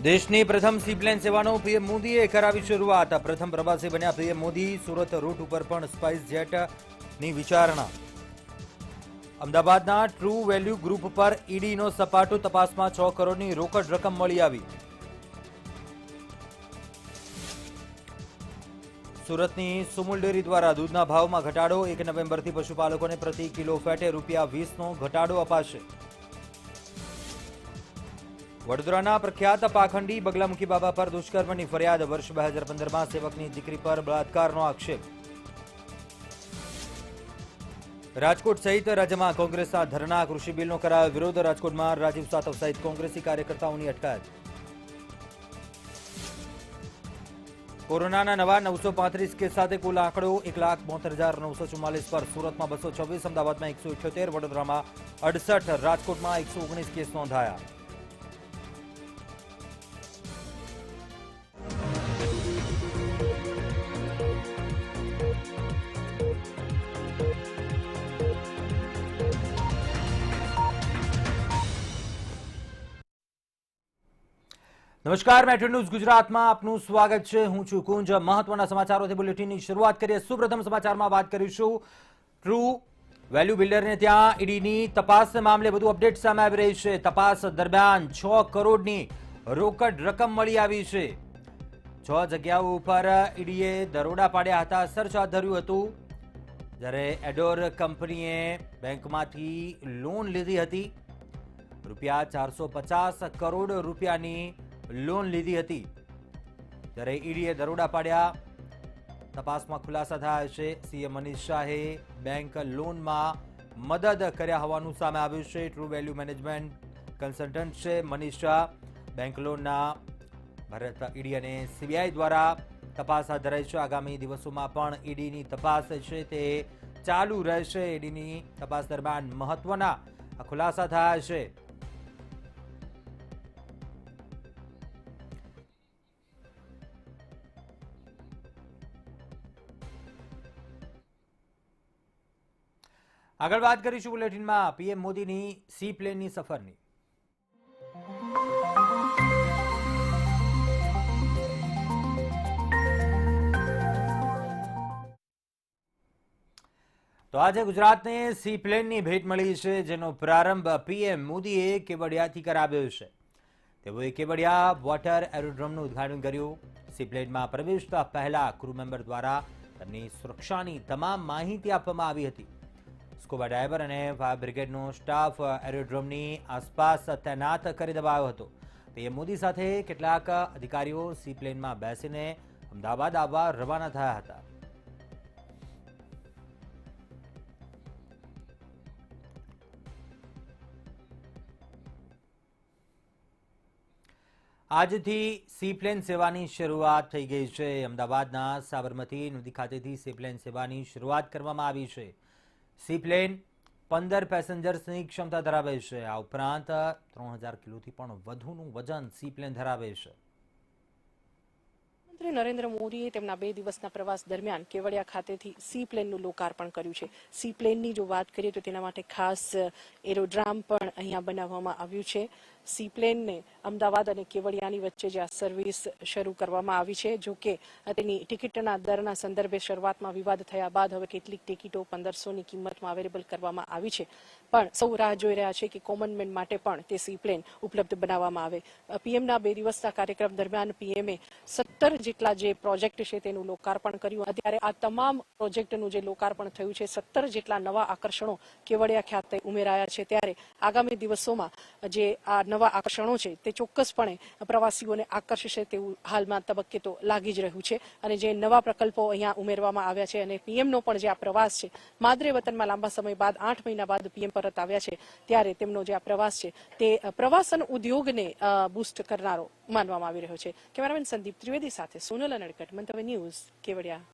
દેશની પ્રથમ સીપ્લેન સેવાનો પીએમ મોદીએ કરાવી શરૂઆત. પ્રથમ પ્રવાસી બન્યા પીએમ મોદી. સુરત રૂટ ઉપર પણ સ્પાઇસ જેટની વિચારણા. અમદાવાદના ટ્રુ વેલ્યુ ગ્રુપ પર ઈડીનો સપાટો. તપાસમાં 6 કરોડની રોકડ રકમ મળી આવી. સુરતની સુમુલ ડેરી દ્વારા દૂધના ભાવમાં ઘટાડો. 1 નવેમ્બરથી પશુપાલકોને પ્રતિ કિલો ફેટે ₹20નો ઘટાડો અપાશે. વડોદરાના પ્રખ્યાત પાખંડી બગલામુખી બાબા પર દુષ્કર્મની ફરિયાદ. વર્ષ 2015માં સેવકની દીકરી પર બળાત્કારનો આક્ષેપ. રાજકોટ સહિત રાજ્યમાં કોંગ્રેસના ધરના. કૃષિ બિલનો કરાયો વિરોધ. રાજકોટમાં રાજીવ સાતવ સહિત કોંગ્રેસી કાર્યકર્તાઓની અટકાયત. કોરોનાના નવા 935 કેસ સાથે કુલ આંકડો 1,72,944 પર. સુરતમાં 226, અમદાવાદમાં 178, વડોદરામાં 68, રાજકોટમાં 119 કેસ નોંધાયા. નમસ્કાર, મેટ્રો ન્યૂઝ ગુજરાતમાં આપનું સ્વાગત છે. હું છું કુંજ. મહત્વના સમાચારોથી બુલેટિનની શરૂઆત કરીએ. સુપ્રથમ સમાચારમાં વાત કરીશું ટ્રુ વેલ્યુ બિલ્ડરને ત્યાં ઈડીની તપાસ મામલે વધુ અપડેટ સામે આવી રહી છે. તપાસ દરમિયાન 6 કરોડની રોકડ રકમ મળી આવી છે. 6 જગ્યાઓ ઉપર ઈડીએ દરોડા પાડ્યા હતા, સર્ચ હાથ ધર્યું હતું. જ્યારે એડોર કંપનીએ બેંકમાંથી લોન લીધી હતી. ₹450 કરોડ રૂપિયાની લોન લીધી હતી. ત્યારે ઈડીએ દરોડા પાડ્યા. તપાસમાં ખુલાસા થયા છે. સીએમ મનીષ શાહે બેંક લોનમાં મદદ કર્યા હોવાનું સામે આવ્યું છે. ટ્રુ વેલ્યુ મેનેજમેન્ટ કન્સલ્ટન્ટ છે મનીષ શાહ. બેંક લોનના ભારત ઈડી અને સીબીઆઈ દ્વારા તપાસ હાથ ધરાઈ છે. આગામી દિવસોમાં પણ ઈડીની તપાસ છે તે ચાલુ રહેશે. ઈડીની તપાસ દરમિયાન મહત્વના ખુલાસા થયા છે. આગળ વાત કરીશું બુલેટિનમાં પીએમ મોદીની સી પ્લેનની સફરની. તો આજે ગુજરાતને સી પ્લેનની ભેટ મળી છે, જેનો પ્રારંભ પીએમ મોદીએ કેવડિયાથી કરાવ્યો છે. તેઓએ કેવડિયા વોટર એરોડ્રોમનું ઉદ્ઘાટન કર્યું. સી પ્લેનમાં પ્રવેશતા પહેલા ક્રૂ મેમ્બર દ્વારા તેમની સુરક્ષાની તમામ માહિતી આપવામાં આવી હતી. સ્કુબા ડાઈવર અને ફાયર બ્રિગેડનો સ્ટાફ એરોડ્રોમની આસપાસ તૈનાત કરી દેવાયો હતો. પીએમ મોદી સાથે કેટલાક અધિકારીઓ સી પ્લેનમાં બેસીને અમદાવાદ આવવા રવાના થયા હતા. આજથી સી પ્લેન સેવાની શરૂઆત થઈ ગઈ છે. અમદાવાદના સાબરમતી નદી ખાતેથી સી પ્લેન સેવાની શરૂઆત કરવામાં આવી છે. સી પ્લેન 15 પેસેન્જર્સની ક્ષમતા ધરાવે છે. આ ઉપરાંત 3000 કિલોથી પણ વધુનું વજન સી પ્લેન ધરાવે છે. પ્રધાનમંત્રી નરેન્દ્ર મોદીએ તેમના 2 દિવસના પ્રવાસ દરમિયાન કેવડિયા ખાતેથી સી પ્લેનનું લોકાર્પણ કર્યું છે. સી પ્લેનની જો વાત કરીએ તો તેના માટે ખાસ એરોડ્રામ પણ અહીંયા બનાવવામાં આવ્યું છે. સી પ્લેનને અમદાવાદ અને કેવડિયાની વચ્ચે જે આ સર્વિસ શરૂ કરવામાં આવી છે, જો કે તેની ટિકિટના દરના સંદર્ભે શરૂઆતમાં વિવાદ થયા બાદ હવે કેટલીક ટિકિટો 1500ની કિંમતમાં અવેલેબલ કરવામાં આવી છે. પણ સૌ રાહ જોઈ રહ્યા છે કે કોમન મેન માટે પણ તે સી પ્લેન ઉપલબ્ધ બનાવવામાં આવે. પીએમના 2 દિવસના કાર્યક્રમ દરમિયાન પીએમએ 17 જેટલા જે પ્રોજેક્ટ છે તેનું લોકાર્પણ કર્યું. અત્યારે આ તમામ પ્રોજેક્ટનું જે લોકાર્પણ થયું છે, 17 જેટલા નવા આકર્ષણો કેવડિયા ખાતે ઉમેરાયા છે. ત્યારે આગામી દિવસોમાં જે આ નવા આકર્ષણો છે તે ચોક્કસપણે પ્રવાસીઓને આકર્ષશે તેવું હાલમાં તબક્કે તો લાગી જ રહ્યું છે. અને જે નવા પ્રકલ્પો અહીંયા ઉમેરવામાં આવ્યા છે અને પીએમનો પણ જે આ પ્રવાસ છે, માદરે વતનમાં લાંબા સમય બાદ 8 મહિના બાદ પીએમ પરત આવ્યા છે, ત્યારે તેમનો જે આ પ્રવાસ છે તે પ્રવાસન ઉદ્યોગને બૂસ્ટ કરનારો માનવામાં આવી રહ્યો છે. કેમેરામેન સંદીપ ત્રિવેદી સાથે સોનલ અનડકટ, મંતવ્ય ન્યૂઝ, કેવડિયા.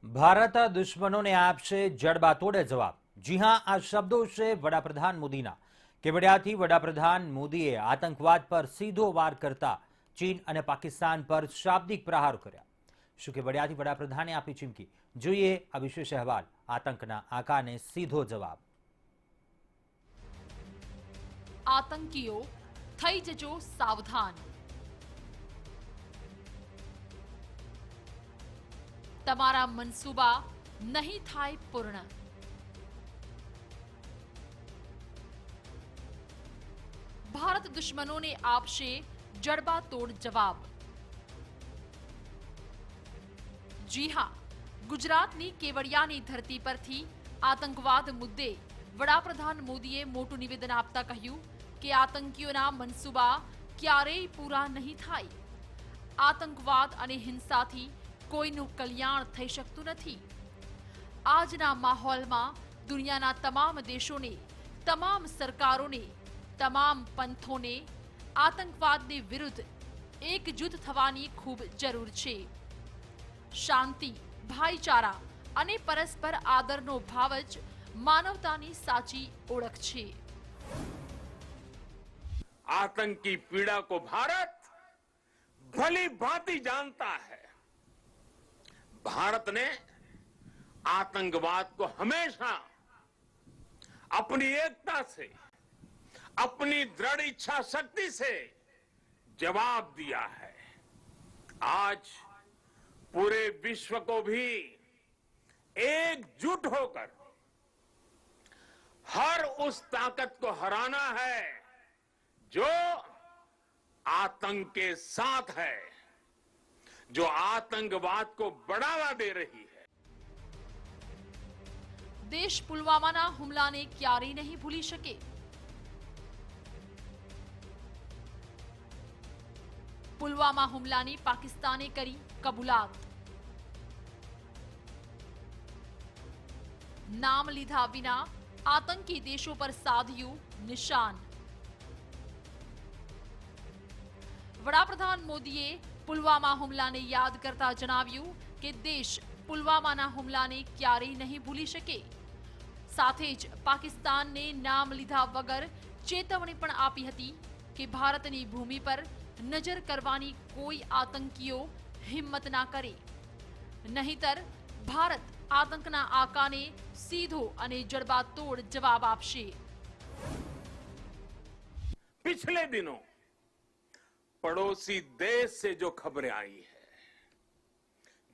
ભારત દુશ્મનોને આપશે જડબાતોડ જવાબ. જી હા, આ શબ્દો છે વડાપ્રધાન મોદીના. કેવડિયાથી વડાપ્રધાન મોદીએ આતંકવાદ પર સીધો વાર કરતા ચીન અને પાકિસ્તાન પર શાબ્દિક પ્રહારો કર્યા. શું કેવડિયાથી વડાપ્રધાને આપી ચીમકી? જોઈએ આ વિશેષ અહેવાલ. આતંકના આકાને સીધો જવાબ. આતંકીઓ થઈ જજો સાવધાન. તમારા મનસૂબા નહીં થાય પૂર્ણ. ભારત દુશ્મનોને આપશે જડબાતોડ જવાબ. જી હા, ગુજરાતની કેવડિયાની ધરતી પરથી આતંકવાદ મુદ્દે વડાપ્રધાન મોદીએ મોટું નિવેદન આપતા કહ્યું કે આતંકીઓના મનસૂબા ક્યારેય પૂરા નહીં થાય. આતંકવાદ અને હિંસાથી કોઈનું કલ્યાણ થઈ શકતું નથી. આજના માહોલમાં દુનિયાના તમામ દેશોને, તમામ સરકારોને, તમામ પંથોને આતંકવાદની વિરુદ્ધ એકજૂથ થવાની ખૂબ જરૂર છે. શાંતિ, ભાઈચારા અને પરસ્પર આદરનો ભાવ જ માનવતાની સાચી ઓળખ છે. आतंक की पीड़ा को भारत भली भांति जानता है. भारत ने आतंकवाद को हमेशा अपनी एकता से, अपनी दृढ़ इच्छा शक्ति से जवाब दिया है. आज पूरे विश्व को भी एकजुट होकर हर उस ताकत को हराना है जो आतंक के साथ है, जो आतंकवाद को बढ़ावा दे रही है. દેશ પુલવામાના હુમલાને ક્યારેય નહીં ભૂલી શકે. પુલવામા હુમલાની પાકિસ્તાને કરી કબૂલાત. નામ લીધા વિના આતંકી દેશો પર સાધ્યું નિશાન. વડાપ્રધાન મોદીએ પુલવામા હુમલાને યાદ કરતા જણાવ્યું કે દેશ પુલવામાના હુમલાને ક્યારેય નહીં ભૂલી શકે. સાથે જ પાકિસ્તાનને નામ લીધા વગર ચેતવણી પણ આપી હતી કે ભારતની ભૂમિ પર નજર કરવાની કોઈ આતંકીઓ હિંમત ના કરે, નહીતર ભારત આતંકના આકાને સીધો અને જડબાતોડ જવાબ આપશે. पिछले दिनों पड़ोसी देश से जो खबरें आई है,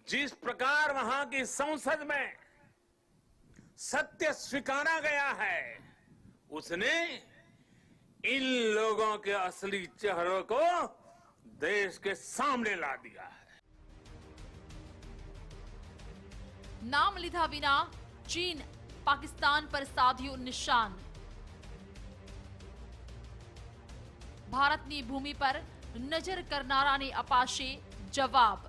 जिस प्रकार वहां की संसद में सत्य स्वीकारा गया है, उसने इन लोगों के असली चेहरों को देश के सामने ला दिया है. નામ લીધા વિના ચીન પાકિસ્તાન પર સાધ્યું નિશાન. ભારતની ભૂમિ પર નજર કરનારાને અપાશે જવાબ.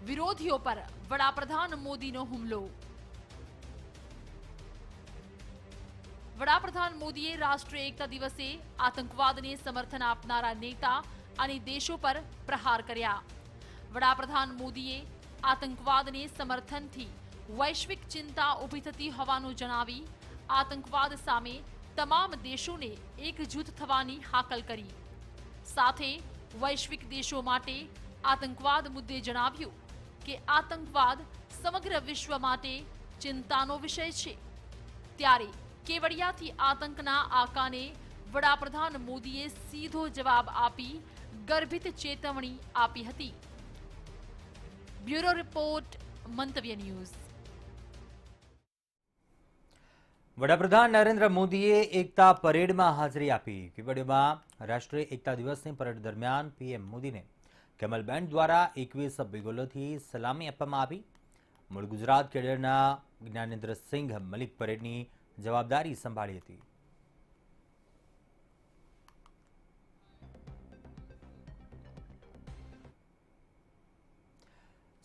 વિરોધીઓ પર વડાપ્રધાન મોદીનો હુમલો. વડાપ્રધાન મોદીએ રાષ્ટ્રીય એકતા દિવસે આતંકવાદને સમર્થન આપનારા નેતા અને દેશો પર પ્રહાર કર્યા. વડાપ્રધાન મોદીએ આતંકવાદને સમર્થનથી વૈશ્વિક ચિંતા ઊભી થતી હોવાનું જણાવી આતંકવાદ સામે તમામ દેશોને એકજૂથ થવાની હાકલ કરી. સાથે વૈશ્વિક દેશો માટે આતંકવાદ મુદ્દે જણાવ્યું કે આતંકવાદ સમગ્ર વિશ્વ માટે ચિંતાનો વિષય છે. ત્યારે કેવડિયાથી આતંકના આકાને વડાપ્રધાન મોદીએ સીધો જવાબ આપી ગર્ભિત ચેતવણી આપી હતી. બ્યુરો રિપોર્ટ, મંતવ્ય ન્યૂઝ. વડાપ્રધાન નરેન્દ્ર મોદીએ એકતા પરેડમાં હાજરી આપી. કેવડિયામાં રાષ્ટ્રીય એકતા દિવસની પરેડ દરમિયાન પીએમ મોદીને કેમલ બેન્ડ દ્વારા 21 બિગોલોથી સલામી આપવામાં આવી. મૂળ ગુજરાત કેડરના જ્ઞાનેન્દ્રસિંહ મલિક પરેડની જવાબદારી સંભાળી હતી.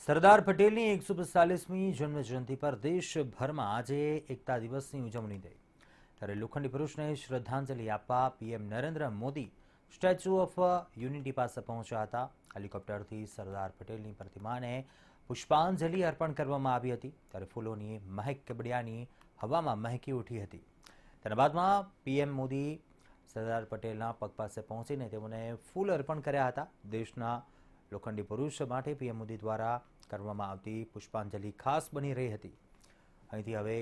સરદાર પટેલની 145મી જન્મજયંતિ પર દેશભરમાં આજે એકતા દિવસની ઉજવણી થઈ. ત્યારે લોખંડી પુરુષને શ્રદ્ધાંજલિ આપવા PM Narendra Modi statue of unity પાસે પહોંચ્યા હતા. હેલિકોપ્ટરથી સરદાર પટેલની પ્રતિમાને પુષ્પાંજલિ અર્પણ કરવામાં આવી હતી. ત્યારે ફૂલોની મહેક કેવડિયાની હવામાં મહેકી ઉઠી હતી. તેના બાદમાં પીએમ મોદી સરદાર પટેલના પગ પાસે પહોંચીને તેઓને ફૂલ અર્પણ કર્યા હતા. દેશના લોખંડી પુરુષ માટે પીએમ મોદી દ્વારા કરવામાં આવતી પુષ્પાંજલિ ખાસ બની રહી હતી. અહીંથી હવે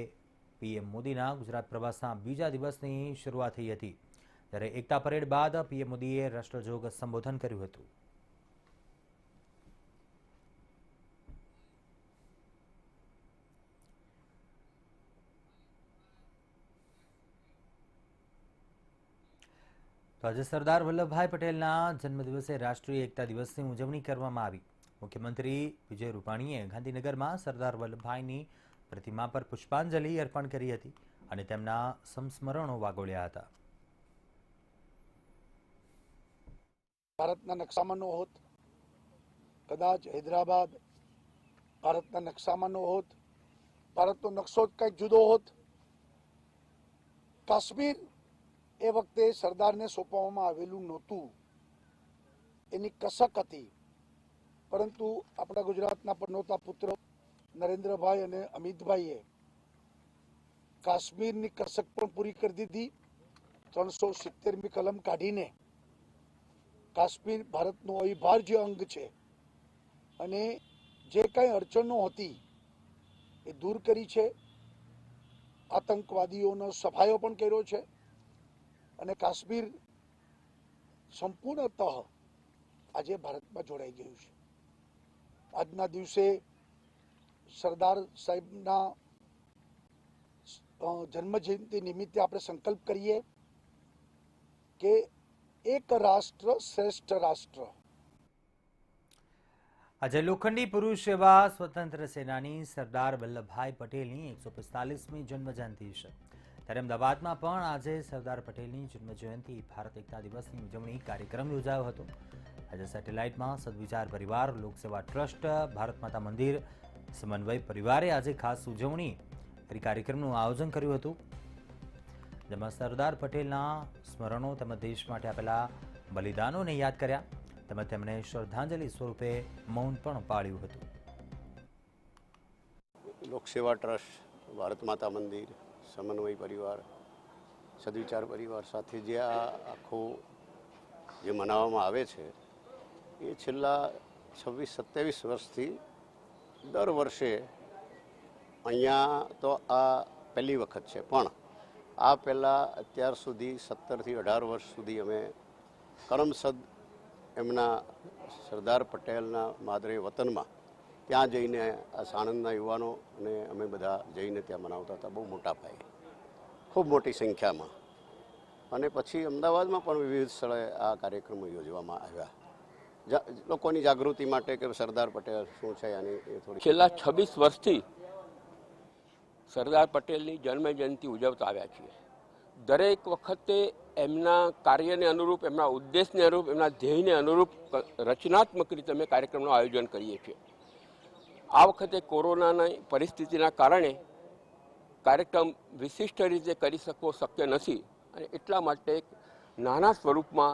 પીએમ મોદીના ગુજરાત પ્રવાસના બીજા દિવસની શરૂઆત થઈ હતી, ત્યારે એકતા પરેડ બાદ પીએમ મોદીએ રાષ્ટ્રજોગ સંબોધન કર્યું હતું. તો આજે સરદાર વલ્લભભાઈ પટેલના જન્મદિવસે રાષ્ટ્રીય એકતા દિવસની ઉજવણી કરવામાં આવી. મુખ્યમંત્રી વિજય રૂપાણીએ ગાંધીનગરમાં સરદાર વલ્લભભાઈની પ્રતિમા પર પુષ્પાંજલિ અર્પણ કરી હતી અને તેમના સંસ્મરણો વાગોળ્યા હતા. ભારતના નકશામાં ન હોત, કદાચ હૈદરાબાદ ભારતના નકશામાં ન હોત, ભારતનો નકશો જ કંઈક જુદો હોત. કાશ્મીર એ વખતે સરદારને સોંપવામાં આવેલું નહોતું, એની કસક હતી. પરંતુ આપણા ગુજરાતના પનોતા પુત્ર નરેન્દ્રભાઈ અને અમિતભાઈએ કાશ્મીરની કસક પણ પૂરી કરી દીધી. 370મી કલમ કાઢીને કાશ્મીર ભારતનો અવિભાજ્ય અંગ છે અને જે કંઈ અડચણો હતી એ દૂર કરી છે. આતંકવાદીઓનો સફાયો પણ કર્યો છે અને કાશ્મીર સંપૂર્ણતઃ આજે ભારતમાં જોડાઈ ગયું છે. આજના દિવસે સરદાર સાહેબના જન્મજયંતિ નિમિત્તે આપણે સંકલ્પ કરીએ કે એક રાષ્ટ્ર શ્રેષ્ઠ રાષ્ટ્ર. આજે લોખંડી પુરુષ એવા સ્વતંત્ર સેનાની સરદાર વલ્લભભાઈ પટેલની 145મી જન્મજયંતિ છે, ત્યારે અમદાવાદમાં પણ આજે સરદાર પટેલની જન્મજયંતિ ભારત એકતા દિવસની ઉજવણી કાર્યક્રમ યોજાયો હતો. આજે સેટેલાઇટમાં સદવિચાર પરિવાર, લોકસેવા ટ્રસ્ટ, ભારત માતા મંદિર, સમન્વય પરિવારે આજે ખાસ ઉજવણી કરી કાર્યક્રમનું આયોજન કર્યું હતું, જેમાં સરદાર પટેલના સ્મરણો તેમજ દેશ માટે આપેલા બલિદાનોને યાદ કર્યા તેમજ તેમણે શ્રદ્ધાંજલિ સ્વરૂપે મૌન પણ પાળ્યું હતું. લોકસેવા ટ્રસ્ટ, ભારત માતા મંદિર, સમન્વય પરિવાર, સદવિચાર પરિવાર સાથે જે આ આખો જે મનાવવામાં આવે છે એ છેલ્લા 26-27 વર્ષથી દર વર્ષે અહીંયા તો આ પહેલી વખત છે, પણ આ પહેલાં અત્યાર સુધી 17થી 18 વર્ષ સુધી અમે કરમસદ એમના સરદાર પટેલના માદરે વતનમાં ત્યાં જઈને આ સાણંદના યુવાનો અને અમે બધા જઈને ત્યાં મનાવતા હતા, બહુ મોટા પાયે, ખૂબ મોટી સંખ્યામાં. અને પછી અમદાવાદમાં પણ વિવિધ સ્થળે આ કાર્યક્રમો યોજવામાં આવ્યા લોકોની જાગૃતિ માટે કે સરદાર પટેલ શું છે. અને એ થોડી છેલ્લા 26 વર્ષથી સરદાર પટેલની જન્મજયંતિ ઉજવતા આવ્યા છીએ. દરેક વખતે એમના કાર્યને અનુરૂપ, એમના ઉદ્દેશને અનુરૂપ, એમના ધ્યેયને અનુરૂપ રચનાત્મક રીતે અમે કાર્યક્રમનું આયોજન કરીએ છીએ. આ વખતે કોરોનાની પરિસ્થિતિના કારણે કાર્યક્રમ વિશિષ્ટ રીતે કરી શકવો શક્ય નથી અને એટલા માટે નાના સ્વરૂપમાં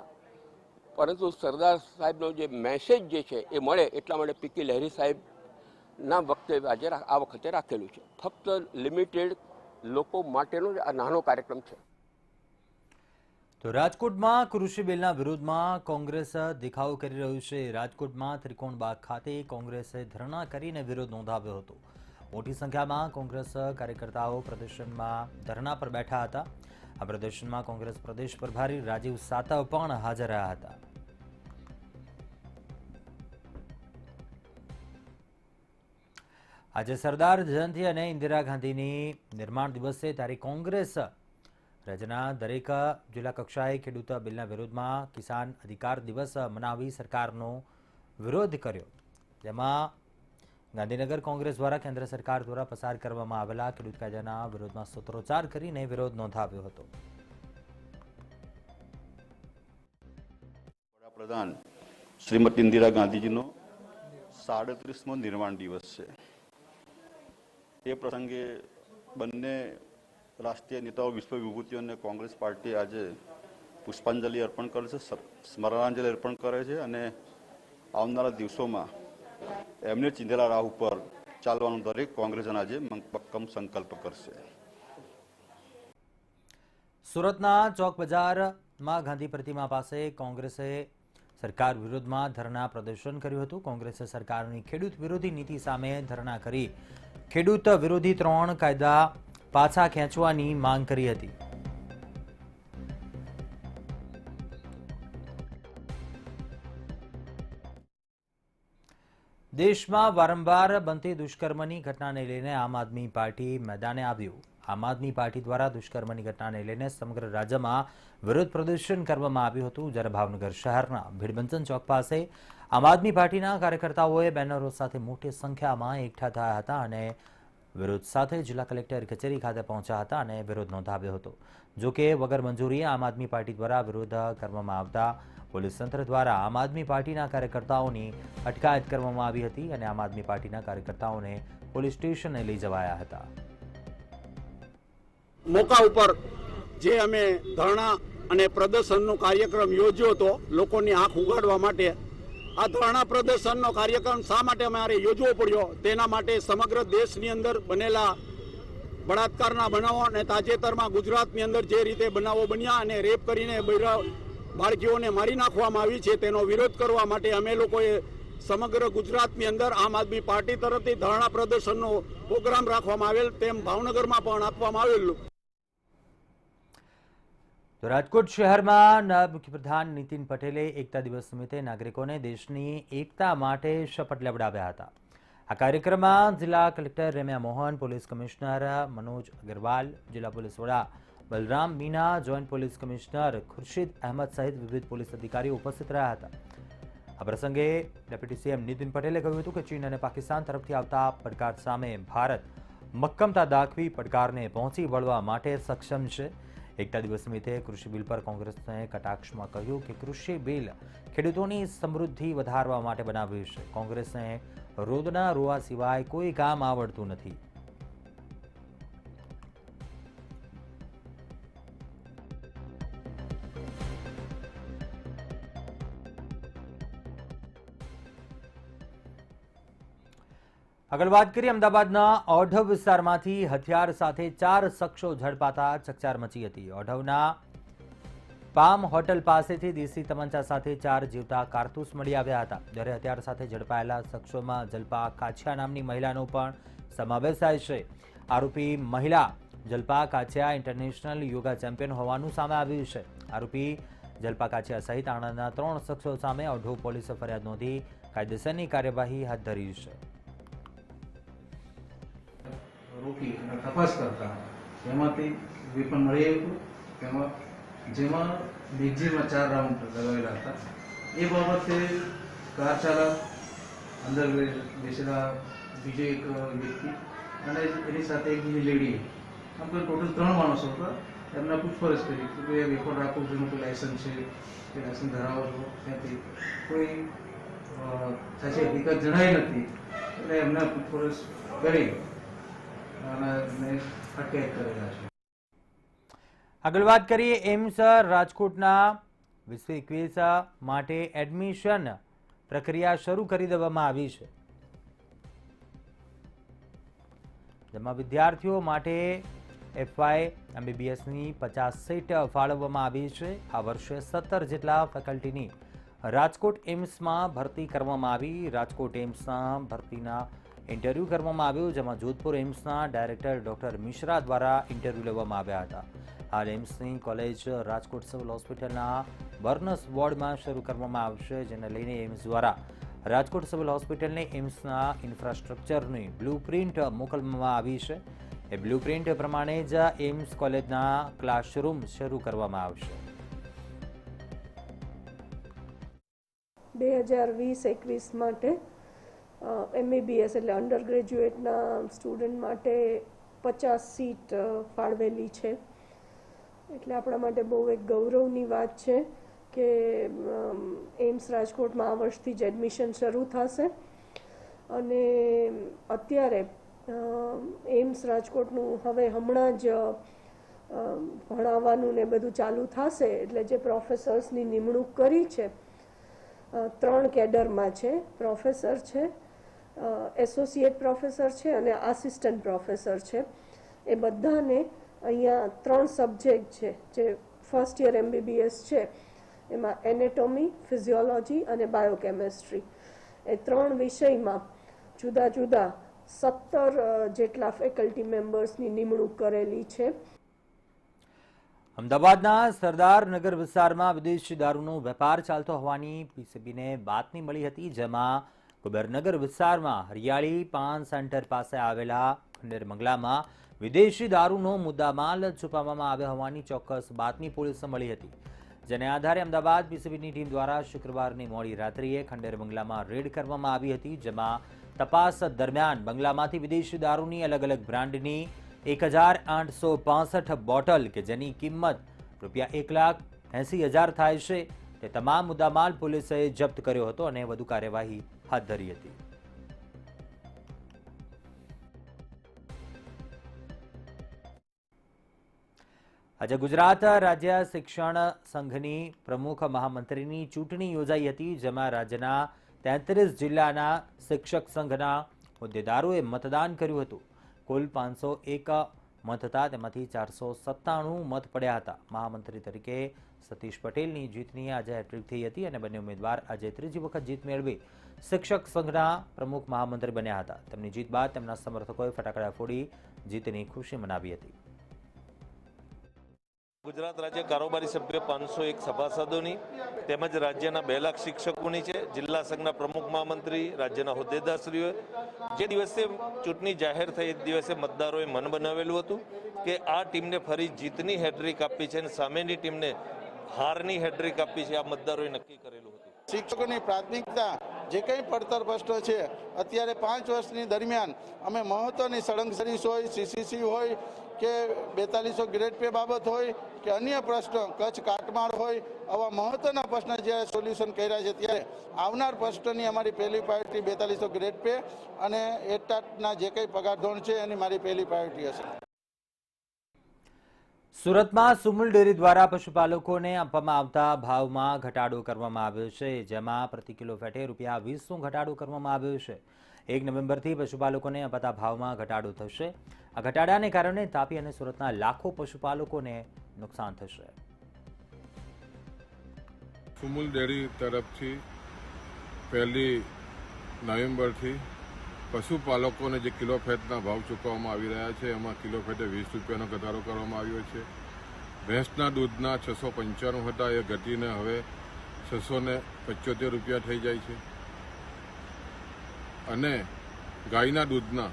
પરંતુ સરદાર સાહેબનો જે મેસેજ જે છે એ મળે એટલા માટે પીકી લહેરી સાહેબના વખતે આજે આ વખતે રાખેલું છે. ફક્ત લિમિટેડ લોકો માટેનો જ આ નાનો કાર્યક્રમ છે. તો રાજકોટમાં કૃષિ બિલના વિરોધમાં કોંગ્રેસ દેખાવો કરી રહ્યું છે. રાજકોટમાં ત્રિકોણબાગ ખાતે કોંગ્રેસે ધરણા કરીને વિરોધ નોંધાવ્યો હતો. મોટી સંખ્યામાં કોંગ્રેસ કાર્યકર્તાઓ પ્રદર્શનમાં ધરણા પર બેઠા હતા. આ પ્રદર્શનમાં કોંગ્રેસ પ્રદેશ પ્રભારી રાજીવ સાતવ પણ હાજર રહ્યા હતા. આજે સરદાર જયંતિ અને ઇન્દિરા ગાંધીની નિર્માણ દિવસે ત્યારે કોંગ્રેસ રાજ્યના દરેક જિલ્લા કક્ષાએ ખેડૂત બિલના વિરોધમાં કિસાન અધિકાર દિવસ મનાવી સરકારનો વિરોધ કર્યો, જેમાં ગાંધીનગર કોંગ્રેસ દ્વારા કેન્દ્ર સરકાર દ્વારા પસાર કરવામાં આવેલા ખેડૂત કાયદાના વિરોધમાં સૂત્રોચ્ચાર કરીને વિરોધ નોંધાવ્યો હતો. વડાપ્રધાન શ્રીમતી ઇન્દિરા ગાંધીજીનો 37મો નિર્માણ દિવસ છે. એ પ્રસંગે બંને રાષ્ટ્રીય નેતાઓ, વિશ્વ વિભૂતિઓ અને કોંગ્રેસ પાર્ટી આજે પુષ્પાંજલિ અર્પણ કરે છે, સ્મરણાંજલિ અર્પણ કરે છે અને આવનારા દિવસોમાં એમને ચિંધેલા રાહ ઉપર ચાલવાનો દરેક કોંગ્રેસન આજે મક્કમ સંકલ્પ કરશે. સુરતના ચોક બજારમાં ગાંધી પ્રતિમા પાસે કોંગ્રેસે સરકાર વિરોધમાં ધરણા પ્રદર્શન કર્યું હતું. કોંગ્રેસે સરકારની ખેડૂત વિરોધી નીતિ સામે ધરણા કરી ખેડૂત વિરોધી 3 કાયદા પાછા ખેંચવાની માંગ કરી હતી. દેશમાં વારંવાર બનતી દુષ્કર્મની ઘટનાને લઈને આમ આદમી પાર્ટી મેદાને આવ્યું. આમ આદમી પાર્ટી દ્વારા દુષ્કર્મની ઘટનાને લઈને સમગ્ર રાજ્યમાં વિરોધ પ્રદર્શન કરવામાં આવ્યું હતું. જ્યારે ભાવનગર શહેરના ભીડબંધન ચોક પાસે આમ આદમી પાર્ટીના કાર્યકર્તાઓએ બેનરો સાથે મોટી સંખ્યામાં એકઠા થયા હતા અને વિરોધ સાથે જિલ્લા કલેક્ટર કચેરી ખાતે પહોંચ્યા હતા અને વિરોધ નોંધાવ્યો હતો. જોકે વગર મંજૂરીએ આમ આદમી પાર્ટી દ્વારા વિરોધ કરવામાં આવતા પોલીસ તંત્ર દ્વારા આમ આદમી પાર્ટીના કાર્યકર્તાઓની અટકાયત કરવામાં આવી હતી અને આમ આદમી પાર્ટીના કાર્યકર્તાઓને પોલીસ સ્ટેશને લઈ જવાયા હતા. મોકા ઉપર જે અમે ધરણા અને પ્રદર્શનનો કાર્યક્રમ યોજ્યો હતો લોકોની આંખ ઉગાડવા માટે, આ ધરણા પ્રદર્શનનો કાર્યક્રમ શા માટે અમારે યોજવો પડ્યો તેના માટે સમગ્ર દેશની અંદર બનેલા બળાત્કારના બનાવો અને તાજેતરમાં ગુજરાતની અંદર જે રીતે બનાવો બન્યા અને રેપ કરીને બાળકીઓને મારી નાખવામાં આવી છે તેનો વિરોધ કરવા માટે અમે લોકોએ સમગ્ર ગુજરાતની અંદર આમ આદમી પાર્ટી તરફથી ધરણા પ્રદર્શનનો પ્રોગ્રામ રાખવામાં આવેલ, તેમ ભાવનગરમાં પણ આપવામાં આવેલું. તો રાજકોટ શહેરમાં નાયબ મુખ્યપ્રધાન નીતિન પટેલે એકતા દિવસ નિમિત્તે નાગરિકોને દેશની એકતા માટે શપથ લેવડાવ્યા હતા. આ કાર્યક્રમમાં જિલ્લા collector Remya Mohan, police commissioner Manoj Agrawal, જિલ્લા પોલીસ વડા Balram Meena, joint police commissioner Khurshid Ahmed સહિત વિવિધ પોલીસ અધિકારીઓ ઉપસ્થિત રહ્યા હતા. આ પ્રસંગે ડેપ્યુટી સીએમ નીતિન પટેલે કહ્યું હતું કે ચીન અને પાકિસ્તાન તરફથી આવતા પડકાર સામે ભારત મક્કમતા દાખવી પડકારને પહોંચી વળવા માટે સક્ષમ છે. એકતા દિવસ નિમિત્તે કૃષિ બિલ પર કોંગ્રેસને કટાક્ષમાં કહ્યું કે કૃષિ બિલ ખેડૂતોની સમૃદ્ધિ વધારવા માટે બનાવ્યું છે. કોંગ્રેસને રોદના રોવા સિવાય કોઈ કામ આવડતું નથી. આગળ વાત કરીએ અમદાવાદના ઓઢવ વિસ્તારમાંથી હથિયાર સાથે 4 શખ્સો ઝડપાતા ચકચાર મચી હતી. ઓઢવના પામ હોટલ પાસેથી દેશી તમંચા સાથે 4 જીવતા કારતૂસ મળી આવ્યા હતા. જ્યારે હથિયાર સાથે ઝડપાયેલા શખ્સોમાં જલપા કાછિયા નામની મહિલાનો પણ સમાવેશ થાય છે. આરોપી મહિલા જલપા કાછિયા ઇન્ટરનેશનલ યોગા ચેમ્પિયન હોવાનું સામે આવ્યું છે. આરોપી જલપા કાછિયા સહિત આણંદના 3 શખ્સો સામે ઓઢવ પોલીસે ફરિયાદ નોંધી કાયદેસરની કાર્યવાહી હાથ ધરી છે. રોકી અને તપાસ કરતા એમાંથી વેપન મળી આવ્યું જેમાં મેગઝીનમાં 4 રાઉન્ડ લગાવેલા હતા. એ બાબતે કાર ચાલક, અંદર બેસેલા બીજો એક વ્યક્તિ અને એની સાથે એક બીજી લેડી, આમ તો ટોટલ 3 માણસો હતા. એમને પૂછપરછ કરી કે વેપન રાખવું જેનું કોઈ લાયસન્સ છે કે લાયસન્સ ધરાવો છો, ત્યાંથી કોઈ સાચી હકીકત જણાઈ નથી. એટલે એમને પૂછપરછ કરી આગળ વાત કરીએ એમ્સ રાજકોટના 2021 માટે એડમિશન પ્રક્રિયા શરૂ કરી દેવામાં આવી છે. જેમાં વિદ્યાર્થીઓ માટે FY MBBSની 50 સીટ ફાળવવામાં આવી છે. આ વર્ષે 17 જેટલા ફેકલ્ટીની રાજકોટ એમ્સમાં ભરતી કરવામાં આવી. રાજકોટ એમ્સના ભરતીના ઇન્ટરવ્યૂ કરવામાં આવ્યું, જેમાં જોધપુર એમ્સના ડાયરેક્ટર ડોક્ટર મિશ્રા દ્વારા ઇન્ટરવ્યૂ લેવામાં આવ્યા હતા. હાલ એમ્સની કોલેજ રાજકોટ સિવિલ હોસ્પિટલના બર્નસ વોર્ડમાં શરૂ કરવામાં આવશે, જેને લઈને એમ્સ દ્વારા રાજકોટ સિવિલ હોસ્પિટલને એમ્સના ઇન્ફ્રાસ્ટ્રક્ચરની બ્લુપ્રિન્ટ મોકલવામાં આવી છે. એ બ્લુપ્રિન્ટ પ્રમાણે જ એમ્સ કોલેજના ક્લાસરૂમ શરૂ કરવામાં આવશે. 2020-21 માટે MBBS એટલે અંડર ગ્રેજ્યુએટના સ્ટુડન્ટ માટે 50 સીટ ફાળવેલી છે. એટલે આપણા માટે બહુ એક ગૌરવની વાત છે કે એમ્સ રાજકોટમાં આ વર્ષથી જ એડમિશન શરૂ થશે. અને અત્યારે એમ્સ રાજકોટનું હવે હમણાં જ ભણાવવાનું ને બધું ચાલુ થશે. એટલે જે પ્રોફેસર્સની નિમણૂક કરી છે 3 કેડરમાં છે. પ્રોફેસર છે, એસોસિએટ પ્રોફેસર છે અને આસિસ્ટન્ટ પ્રોફેસર છે. એ બધાને અહીંયા 3 સબ્જેક્ટ છે જે ફર્સ્ટ યર MBBS છે, એમાં એનેટોમી, ફિઝિયોલોજી અને બાયોકેમિસ્ટ્રી, એ 3 વિષયમાં જુદા જુદા 17 જેટલા ફેકલ્ટી મેમ્બર્સની નિમણૂક કરેલી છે. અમદાવાદના સરદારનગર વિસ્તારમાં વિદેશી દારૂનો વેપાર ચાલતો હોવાની પીસીબીને બાતમી મળી હતી, જેમાં કુબેરનગર વિસ્તારમાં હરિયાળી પાન સેન્ટર પાસે આવેલા ખંડેર બંગલામાં વિદેશી દારૂનો મુદ્દામાલ છુપાવવામાં આવ્યો હોવાની ચોક્કસ બાતમી પોલીસને મળી હતી, જેને આધારે અમદાવાદ પીસીબીની ટીમ દ્વારા શુક્રવારની મોડી રાત્રિએ ખંડેર બંગલામાં રેડ કરવામાં આવી હતી, જેમાં તપાસ દરમિયાન બંગલામાંથી વિદેશી દારૂની અલગ અલગ બ્રાન્ડની 1865 બોટલ કે જેની કિંમત ₹1,80,000 થાય છે તે તમામ મુદ્દામાલ પોલીસે જપ્ત કર્યો હતો અને વધુ કાર્યવાહી હાથ ધરી હતી. આજે ગુજરાત રાજ્ય શિક્ષણ સંઘની પ્રમુખ મહામંત્રીની ચૂંટણી યોજાઈ હતી, જેમાં રાજ્યના 33 જિલ્લાના શિક્ષક સંઘના હોદ્દેદારોએ મતદાન કર્યું હતું. કુલ 501 મત હતા, તેમાંથી 497 મત પડ્યા હતા. મહામંત્રી તરીકે સતીશ પટેલની જીતની આજે હેટ્રિક થઈ હતી અને બંને ઉમેદવાર આજે ત્રીજી વખત જીત મેળવી શિક્ષક સંઘના પ્રમુખ મહામંત્રી બન્યા હતા. તેમની જીત બાદ તેમના સમર્થકોએ ફટાકડા ફોડી જીતની ખુશી મનાવી હતી. ગુજરાત રાજ્ય કારોબારી સભ્ય 501 સભાસદોની તેમજ રાજ્યના 2 લાખ શિક્ષકોની છે. જિલ્લા સંઘના પ્રમુખ મહામંત્રી, રાજ્યના હોદ્દેદારશ્રીઓએ જે દિવસે ચૂંટણી જાહેર થઈ એ દિવસે મતદારોએ મન બનાવેલું હતું કે આ ટીમને ફરી જીતની હેટ્રિક આપી છે અને સામેની ટીમને હારની હેટ્રિક આપી છે. આ મતદારોએ નક્કી કરેલું હતું. શિક્ષકોની પ્રાથમિકતા જે કંઈ પડતર પ્રશ્નો છે, અત્યારે 5 વર્ષની દરમિયાન અમે મહત્વની સળંગ સર્વિસ હોય, સીસીસી હોય કે 4200 ગ્રેડ પે બાબત હોય કે અન્ય પ્રશ્નો, કચ્છ કાટમાળ હોય, આવા મહત્વના પ્રશ્ન જ્યારે સોલ્યુશન કર્યા છે, ત્યારે આવનાર પ્રશ્નની અમારી પહેલી પ્રાયોરિટી 4200 ગ્રેડ પે અને એટાટના જે કંઈ પગાર ધોરણ છે એની મારી પહેલી પ્રાયોરિટી હશે. સુરતમાં સુમુલ ડેરી દ્વારા પશુપાલકોને આપવામાં આવતા ભાવમાં ઘટાડો કરવામાં આવ્યો છે, જેમાં પ્રતિ કિલો ફેટે ₹20નો ઘટાડો કરવામાં આવ્યો છે. 1 નવેમ્બરથી પશુપાલકોને અપાતા ભાવમાં ઘટાડો થશે. આ ઘટાડાને કારણે તાપી અને સુરતના લાખો પશુપાલકોને નુકસાન થશે. સુમુલ ડેરી તરફથી 1 નવેમ્બરથી પશુપાલકોને જે કિલો ફેટના ભાવ ચૂકવવામાં આવી રહ્યા છે, એમાં કિલો ફેટે ₹20નો ઘટાડો કરવામાં આવ્યો છે. ભેંસના દૂધના 695 હતા, એ ઘટીને હવે ₹675 થઈ જાય છે અને ગાયના દૂધના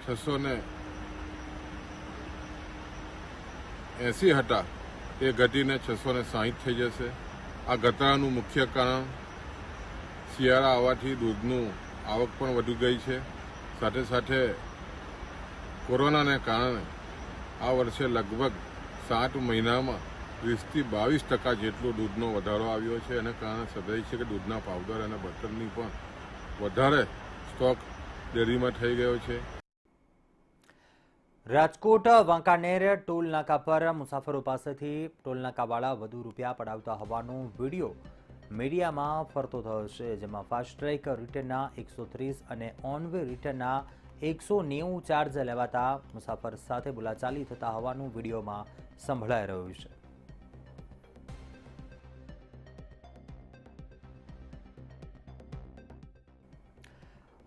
680 હતા, એ ઘટીને 660 થઈ જશે. આ ઘટાડાનું મુખ્ય કારણ શિયાળા આવવાથી દૂધનું આવક પણ વધી ગઈ છે. સાથે સાથે કોરોનાને કારણે આ વર્ષે લગભગ 7 મહિનામાં 20થી 22% જેટલો દૂધનો વધારો આવ્યો છે. એને કારણે સદાય છે કે દૂધના પાવડર અને બટરની પણ વધારે સ્ટોક ડેરીમાં થઈ ગયો છે. રાજકોટ વાંકાનેર ટોલ નાકા પર મુસાફરો પાસેથી ટોલ નાકાવાળા વધુ રૂપિયા પડાવતા હોવાનો વિડીયો મીડિયામાં ફરતો થયો છે, જેમાં ફાસ્ટ્રેક રિટર્નના 130 અને ઓન વે રિટર્નના 190 ચાર્જ લેવાતા મુસાફર સાથે બોલાચાલી થતા હોવાનું વિડીયોમાં સંભળાઈ રહ્યું છે.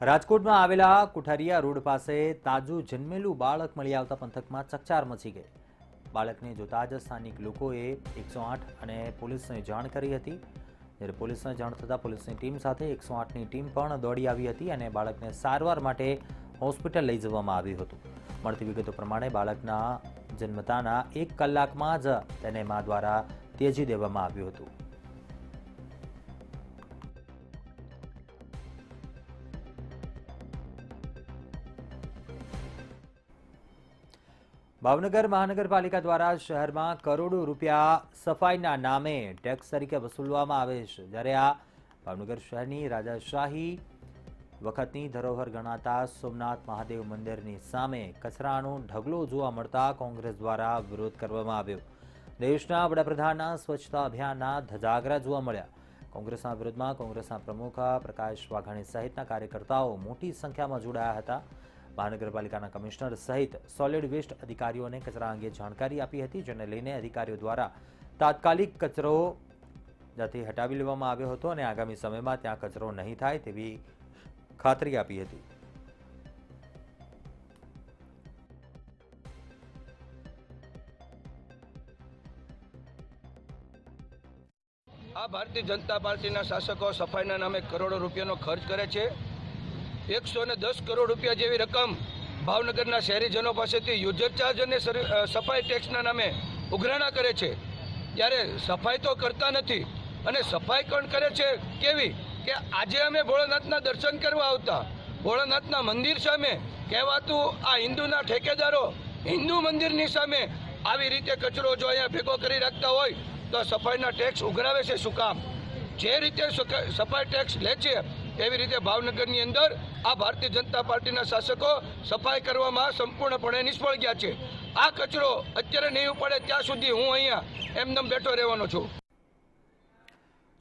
રાજકોટમાં આવેલા કુઠારિયા રોડ પાસે તાજું જન્મેલું બાળક મળી આવતા પંથકમાં ચકચાર મચી ગઈ. બાળકને જોતા જ સ્થાનિક લોકોએ 108 અને પોલીસને જાણ કરી હતી. જ્યારે પોલીસને જાણ થતાં પોલીસની ટીમ સાથે 108ની ટીમ પણ દોડી આવી હતી અને બાળકને સારવાર માટે હોસ્પિટલ લઈ જવામાં આવ્યું હતું. મળતી વિગતો પ્રમાણે બાળકના જન્મતાના 1 કલાકમાં જ તેને મા દ્વારા ત્યજી દેવામાં આવ્યું હતું. ભાવનગર મહાનગરપાલિકા દ્વારા શહેરમાં કરોડો રૂપિયા સફાઈના નામે ટેક્સ તરીકે વસૂલવામાં આવે છે, જ્યારે આ ભાવનગર શહેરની રાજાશાહી વખતની ધરોહર ગણાતા સોમનાથ મહાદેવ મંદિરની સામે કચરાનો ઢગલો જોવા મળતા કોંગ્રેસ દ્વારા વિરોધ કરવામાં આવ્યો. દેશના વડાપ્રધાનના સ્વચ્છતા અભિયાનના ધજાગરા જોવા મળ્યા. કોંગ્રેસના વિરોધમાં કોંગ્રેસના પ્રમુખ પ્રકાશ વાઘાણી સહિતના કાર્યકર્તાઓ મોટી સંખ્યામાં જોડાયા હતા. મહાનગરપાલિકાના કમિશનર સહિત સોલિડ વેસ્ટ અધિકારીઓને કચરા અંગે જાણકારી આપી હતી, જેને લઈને અધિકારીઓ દ્વારા તાત્કાલિક કચરો ત્યાંથી હટાવી લેવામાં આવ્યો હતો અને આગામી સમયમાં ત્યાં કચરો નહીં થાય તેવી ખાતરી આપી હતી. આ ભારતીય જનતા પાર્ટીના શાસકો સફાઈના નામે કરોડો રૂપિયાનો ખર્ચ કરે છે. 110 કરોડ રૂપિયા જેવી રકમ ભાવનગરના શહેરીજનો પાસેથી યુઝર ચાર્જ અને સફાઈ ટેક્સના નામે ઉઘરાણા કરે છે. ત્યારે સફાઈ તો કરતા નથી. અને સફાઈ કોણ કરે છે કેવી કે આજે અમે ભોળાનાથના દર્શન કરવા આવતા ભોળાનાથના મંદિર સામે કહેવાતું આ હિન્દુના ઠેકેદારો હિન્દુ મંદિરની સામે આવી રીતે કચરો જો અહીંયા ભેગો કરી રાખતા હોય તો સફાઈના ટેક્સ ઉઘરાવે છે. શું કામ? જે રીતે સફાઈ ટેક્સ લે છે એવી રીતે ભાવનગરની અંદર આ ભારતીય જનતા પાર્ટીના શાસકો સફાઈ કરવામાં સંપૂર્ણપણે નિષ્ફળ ગયા છે. આ કચરો અત્યારે નહીં ઉપડે ત્યાં સુધી હું અહીંયા એમનેમ બેઠો રહેવાનો છું.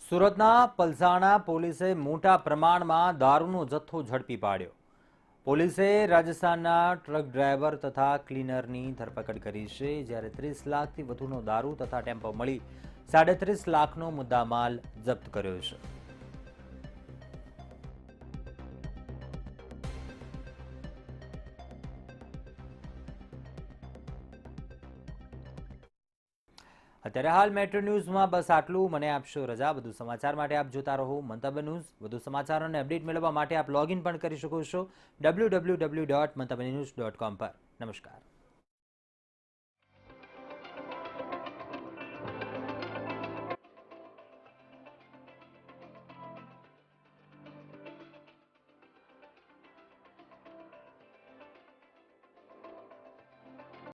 સુરતના પલસાણા પોલીસે મોટા પ્રમાણમાં દારૂનો જથ્થો ઝડપી પાડ્યો. પોલીસે રાજસ્થાનના ટ્રક ડ્રાઈવર તથા ક્લીનરની ધરપકડ કરી છે, જ્યારે 30 લાખથી વધુનો દારૂ તથા ટેમ્પો મળી 37.5 લાખનો મુદ્દામાલ જપ્ત કર્યો છે. અત્યારે હાલ મેટ્રો ન્યૂઝમાં બસ આટલું. મને આપશો રજા. વધુ સમાચાર માટે આપ જોતા રહો મંતવ્ય ન્યૂઝ. વધુ સમાચાર અને અપડેટ મેળવવા માટે આપ લોગિન પણ કરી શકો છો www.mantavynews.com પર. નમસ્કાર.